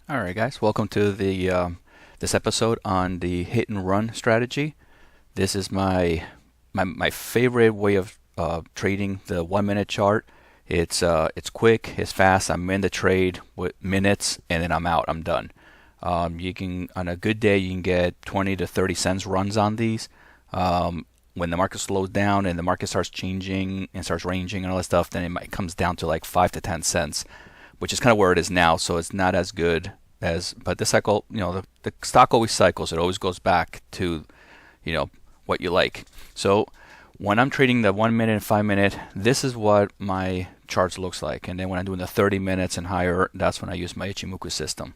All right, guys, welcome to the this episode on the hit and run strategy. This is my favorite way of trading the 1 minute chart. It's quick, it's fast. I'm in the trade with minutes, and then I'm out. I'm done. You can on a good day you can get 20 to 30 cents runs on these. When the market slows down and the market starts changing and starts ranging and all that stuff, then it comes down to like 5 to 10 cents, which is kind of where it is now. So it's not as good as, but the cycle, the stock always cycles. It always goes back to, what you like. So when I'm trading the 1 minute and 5 minute, this is what my charts looks like. And then when I'm doing the 30 minutes and higher, that's when I use my Ichimoku system.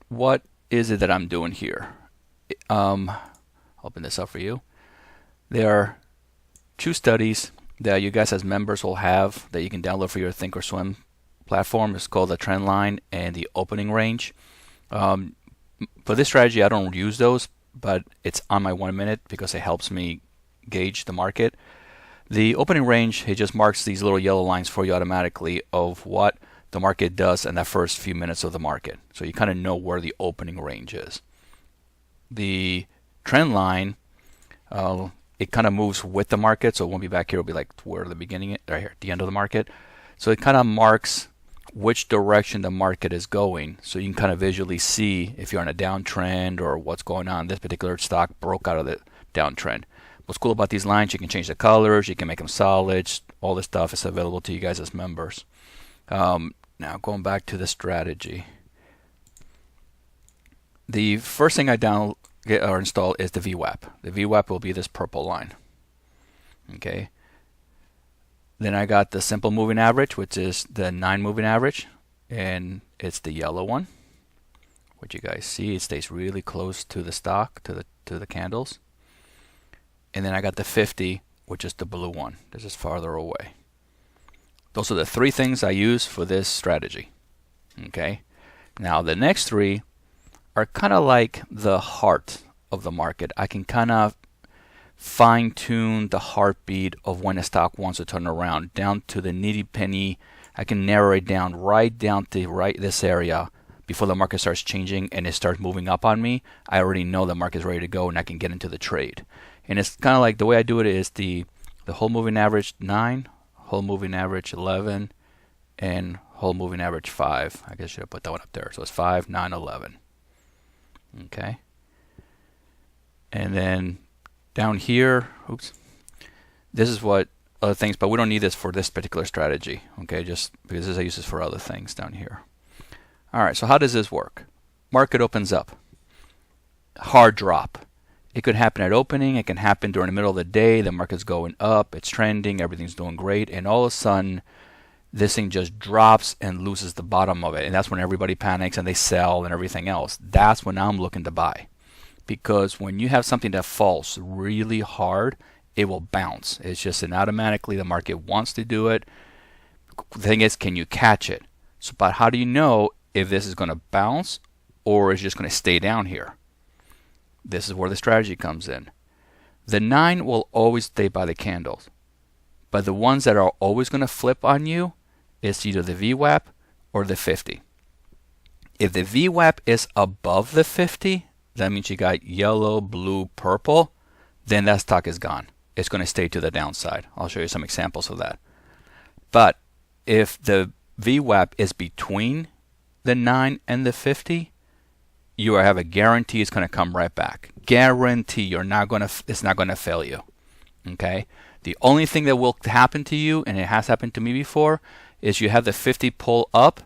What is it that I'm doing here? I'll open this up for you. There are two studies that you guys as members will have that you can download for your Thinkorswim platform. It's called the trend line and the opening range. For this strategy, I don't use those, but it's on my 1 minute because it helps me gauge the market. The opening range, it just marks these little yellow lines for you automatically of what the market does in the first few minutes of the market. So you kind of know where the opening range is. The trend line, it kind of moves with the market, so it won't be back here. It'll be like where the beginning, right here, the end of the market. So it kind of marks which direction the market is going, so you can kind of visually see if you're on a downtrend or what's going on. This particular stock broke out of the downtrend. What's cool about these lines, you can change the colors, you can make them solids, all this stuff is available to you guys as members. Now going back to the strategy. The first thing I install is the VWAP. The VWAP will be this purple line. Okay. Then I got the simple moving average, which is the 9 moving average, and it's the yellow one. What you guys see, it stays really close to the stock, to the candles. And then I got the 50, which is the blue one. This is farther away. Those are the three things I use for this strategy. Okay. Now the next three are kind of like the heart of the market. I can kind of fine tune the heartbeat of when a stock wants to turn around down to the nitty penny. I can narrow it down right down to this area before the market starts changing and it starts moving up on me. I already know the market's ready to go and I can get into the trade. And it's kind of like the way I do it is the whole moving average 9, whole moving average 11, and whole moving average 5. I guess I should have put that one up there. So it's 5, 9, 11. Okay. And then down here, this is what other things, but we don't need this for this particular strategy, okay, just because I use this for other things down here. All right, so how does this work? Market opens up. Hard drop. It could happen at opening. It can happen during the middle of the day. The market's going up. It's trending. Everything's doing great. And all of a sudden, this thing just drops and loses the bottom of it. And that's when everybody panics and they sell and everything else. That's when I'm looking to buy. Because when you have something that falls really hard, it will bounce. It's just an automatically the market wants to do it. The thing is, can you catch it? So, but how do you know if this is going to bounce or is just going to stay down here? This is where the strategy comes in. The 9 will always stay by the candles. But the ones that are always going to flip on you is either the VWAP or the 50. If the VWAP is above the 50, that means you got yellow, blue, purple, then that stock is gone. It's going to stay to the downside. I'll show you some examples of that. But if the VWAP is between the 9 and the 50, you have a guarantee it's going to come right back. Guarantee it's not going to fail you. Okay? The only thing that will happen to you, and it has happened to me before, is you have the 50 pull up.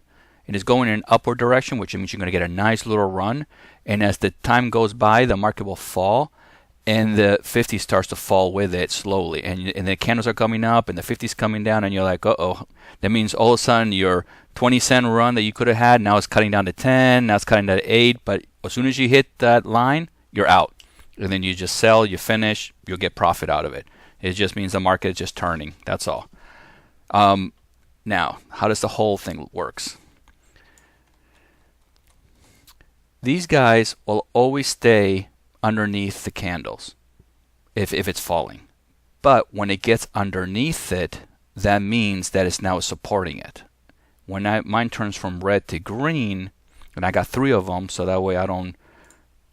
It is going in an upward direction, which means you're going to get a nice little run. And as the time goes by, the market will fall, and the 50 starts to fall with it slowly. And the candles are coming up, and the 50 is coming down, and you're like, uh-oh. That means all of a sudden your 20-cent run that you could have had, now it's cutting down to 10, now it's cutting down to 8. But as soon as you hit that line, you're out. And then you just sell, you finish, you'll get profit out of it. It just means the market is just turning. That's all. Now, how does the whole thing works? These guys will always stay underneath the candles if it's falling. But when it gets underneath it, that means that it's now supporting it. When mine turns from red to green, And I got 3 of them, so that way I don't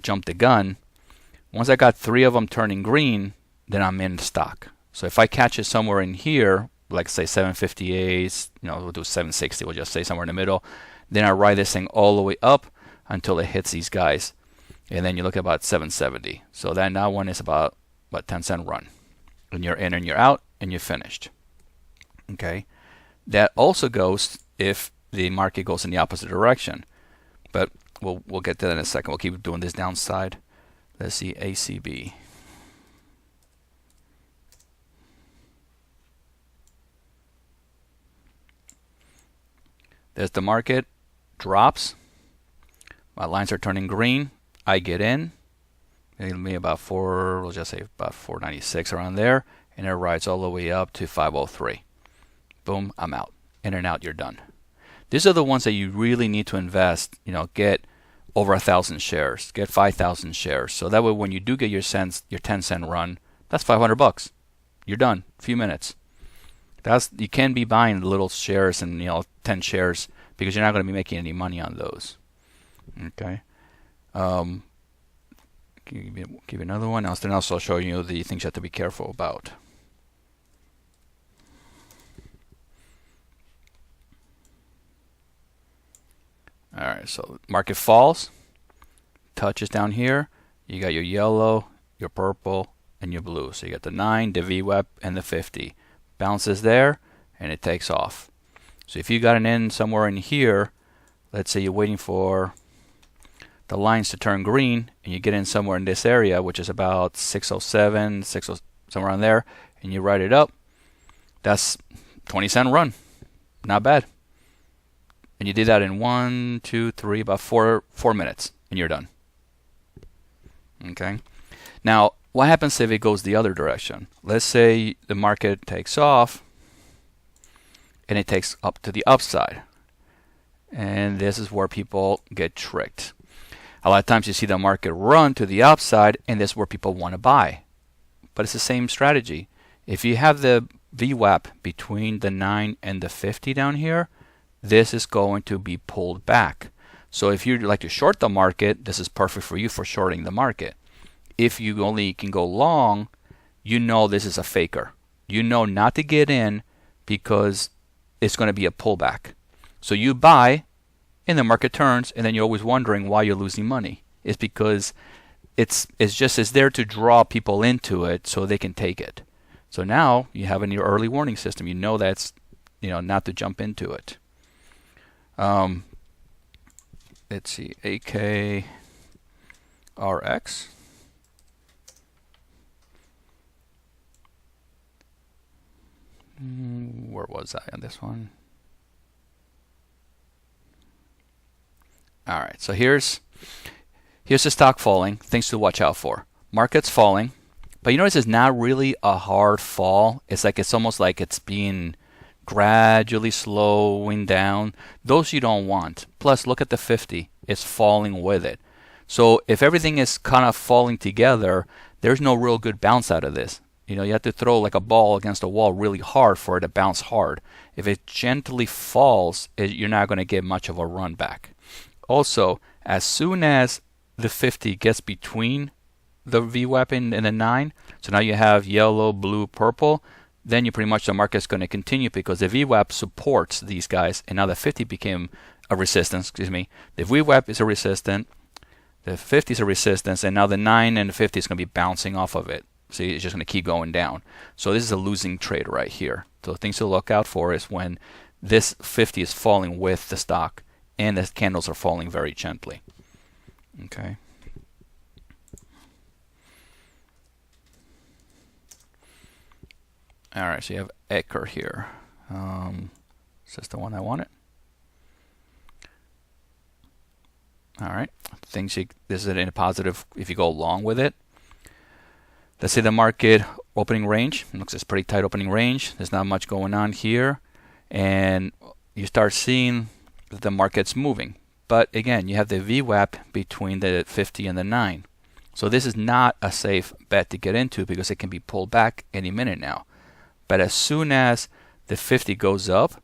jump the gun. Once I got 3 of them turning green, then I'm in stock. So if I catch it somewhere in here, like say 758, we'll do 760, we'll just say somewhere in the middle, then I ride this thing all the way up until it hits these guys. And then you look at about 770. So then that one is about 10-cent run. And you're in and you're out and you're finished. Okay. That also goes if the market goes in the opposite direction. But we'll get to that in a second. We'll keep doing this downside. Let's see ACB. There's the market, drops. My lines are turning green. I get in. It'll be about we'll just say about 496 around there. And it rides all the way up to 503. Boom, I'm out. In and out, you're done. These are the ones that you really need to invest, get over 1,000 shares, get 5,000 shares. So that way when you do get your 10-cent run, that's $500. You're done. A few minutes. You can be buying little shares and 10 shares because you're not going to be making any money on those. Okay. Give you another one. Then also show you the things you have to be careful about. All right, so market falls, touches down here. You got your yellow, your purple, and your blue. So you got the 9, the VWAP, and the 50. Bounces there, and it takes off. So if you got an in somewhere in here, let's say you're waiting for the lines to turn green, and you get in somewhere in this area, which is about 607, somewhere around there, and you ride it up, that's 20-cent run. Not bad. And you did that in 1, 2, 3, about 4 minutes, and you're done. Okay. Now, what happens if it goes the other direction? Let's say the market takes off, and it takes up to the upside. And this is where people get tricked. A lot of times you see the market run to the upside, and this is where people want to buy. But it's the same strategy. If you have the VWAP between the 9 and the 50 down here, this is going to be pulled back. So if you'd like to short the market, this is perfect for you for shorting the market. If you only can go long, this is a faker. Not to get in because it's going to be a pullback. So you buy, and the market turns, and then you're always wondering why you're losing money. It's because it's there to draw people into it so they can take it. So now you have in your early warning system, that's not to jump into it. Let's see, AKRX. Where was I on this one? All right, so here's the stock falling. Things to watch out for. Market's falling, but you notice it's not really a hard fall. It's almost like it's being gradually slowing down. Those you don't want. Plus, look at the 50. It's falling with it. So if everything is kind of falling together, there's no real good bounce out of this. You have to throw like a ball against a wall really hard for it to bounce hard. If it gently falls, you're not going to get much of a run back. Also, as soon as the 50 gets between the VWAP and the 9, so now you have yellow, blue, purple, then the market's going to continue because the VWAP supports these guys, and now the 50 became a resistance. The VWAP is a resistance, the 50 is a resistance, and now the 9 and the 50 is going to be bouncing off of it. See, it's just going to keep going down. So this is a losing trade right here. So things to look out for is when this 50 is falling with the stock and the candles are falling very gently. Okay. All right, so you have Ecker here. Is this the one I wanted? All right, this is in a positive if you go along with it. Let's say the market opening range. It looks like it's pretty tight opening range. There's not much going on here. And you start seeing that the market's moving. But again, you have the VWAP between the 50 and the 9. So this is not a safe bet to get into because it can be pulled back any minute now. But as soon as the 50 goes up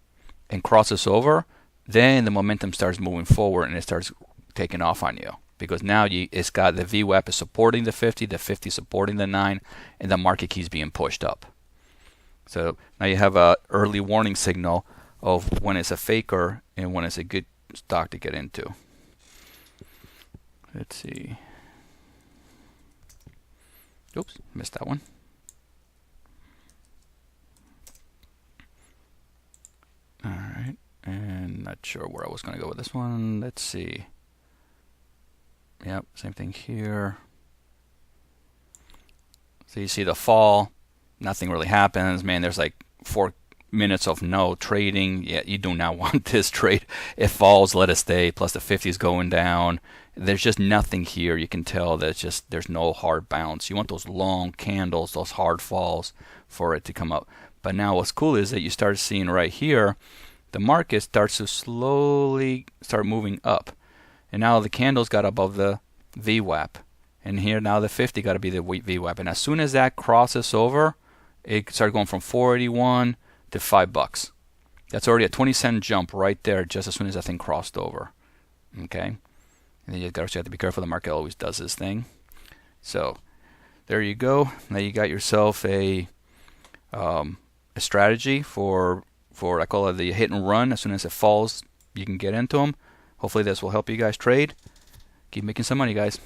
and crosses over, then the momentum starts moving forward and it starts taking off on you, because now it's got the VWAP is supporting the 50 supporting the 9, and the market keeps being pushed up. So now you have a early warning signal of when it's a faker and when it's a good stock to get into. Let's see. Oops, missed that one. All right, and not sure where I was going to go with this one. Let's see. Yep, same thing here. So you see the fall, nothing really happens. Man, there's like 4 minutes of no trading. Yeah, you do not want this trade. It falls, let it stay, plus the 50 is going down. There's just nothing here. You can tell that there's no hard bounce. You want those long candles, those hard falls for it to come up. But now what's cool is that you start seeing right here, the market starts to slowly start moving up. And now the candles got above the VWAP. And here now the 50 got to be the VWAP. And as soon as that crosses over, it started going from 481 to $5. That's already a 20-cent jump right there just as soon as that thing crossed over. Okay? And then you have to be careful. The market always does this thing. So there you go. Now you got yourself a strategy for I call it the hit and run. As soon as it falls, you can get into them. Hopefully this will help you guys trade. Keep making some money, guys.